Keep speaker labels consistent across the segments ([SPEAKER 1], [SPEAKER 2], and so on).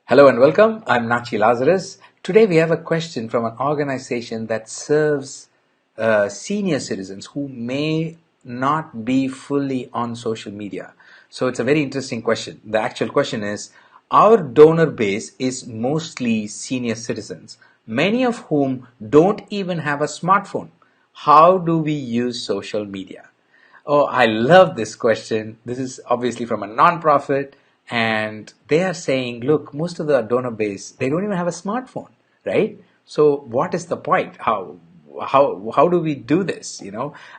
[SPEAKER 1] Hello and welcome. I'm Natchi Lazarus. Today we have a question from an organization that serves senior citizens who may not be fully on social media. So it's a very interesting question. The actual question is, our donor base is mostly senior citizens, many of whom don't even have a smartphone. How do we use social media? Oh, I love this question. This is obviously from a nonprofit, and they are saying, look, most of the donor base, they don't even have a smartphone, right? So what is the point? How do we do this?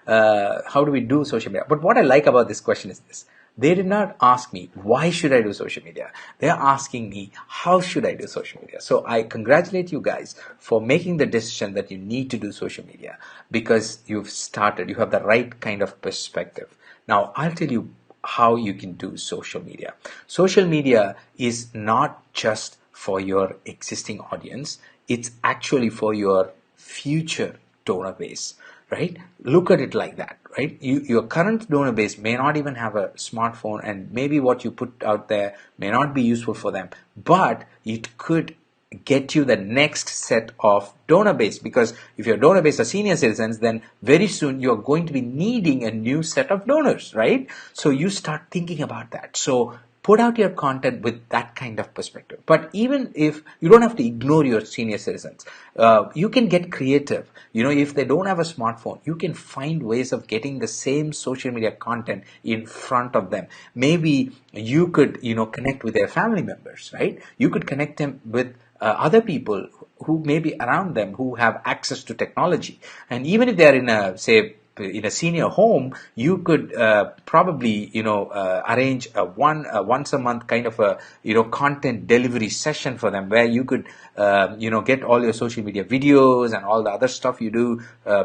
[SPEAKER 1] How do we do social media? But what I like about this question is this: they did not ask me, why should I do social media? They're asking me, how should I do social media? So I congratulate you guys for making the decision that you need to do social media because you've started, you have the right kind of perspective. Now, I'll tell you how you can do social media. Social media is not just for your existing audience, it's actually for your future donor base, right? Look at it like that, right? Your current donor base may not even have a smartphone, and maybe what you put out there may not be useful for them, but it could get you the next set of donor base, because if your donor base are senior citizens, then very soon you're going to be needing a new set of donors, right? So you start thinking about that. So put out your content with that kind of perspective. But even if you don't have to ignore your senior citizens, you can get creative. If they don't have a smartphone, you can find ways of getting the same social media content in front of them. Maybe you could, connect with their family members, right? You could connect them with other people who may be around them who have access to technology. And even if they are in a, say, in a senior home, you could probably arrange a once a month kind of a content delivery session for them, where you could get all your social media videos and all the other stuff you do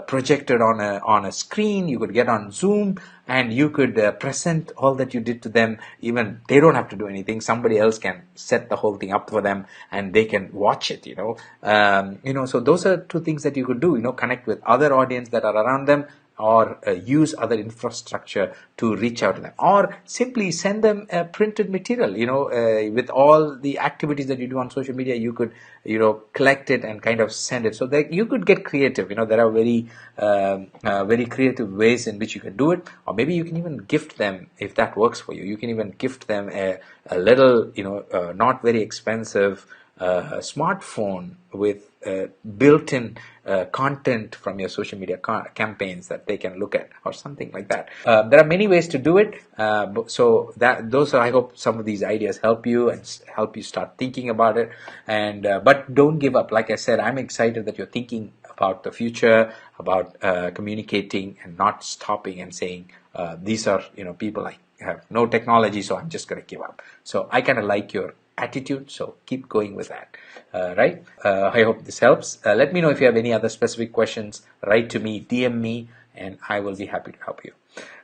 [SPEAKER 1] projected on a screen. You could get on Zoom, and you could present all that you did to them. Even they don't have to do anything. Somebody else can set the whole thing up for them, and they can watch it. So those are two things that you could do. Connect with other audience that are around them, or use other infrastructure to reach out to them, or simply send them printed material. With all the activities that you do on social media, you could collect it and kind of send it, so that you could get creative. There are very creative ways in which you can do it. Or maybe you can even gift them, if that works for you. You can even gift them a little not very expensive smartphone with built-in content from your social media campaigns that they can look at, or something like that. There are many ways to do it. I hope some of these ideas help you and help you start thinking about it. And but don't give up. Like I said, I'm excited that you're thinking about the future, about communicating and not stopping and saying, these are people I have no technology, so I'm just going to give up. So I kind of like your attitude, so keep going with that. Right? I hope this helps. Let me know if you have any other specific questions. Write to me, DM me, and I will be happy to help you.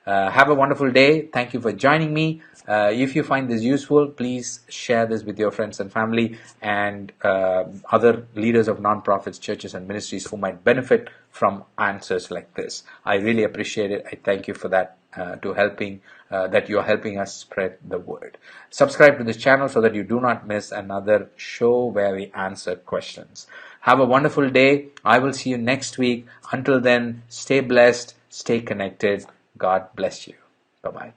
[SPEAKER 1] Have a wonderful day. Thank you for joining me. If you find this useful, please share this with your friends and family, and other leaders of nonprofits, churches, and ministries who might benefit from answers like this. I really appreciate it. I thank you for that. That you are helping us spread the word. Subscribe to this channel so that you do not miss another show where we answer questions. Have a wonderful day. I will see you next week. Until then, stay blessed, stay connected. God bless you. Bye-bye.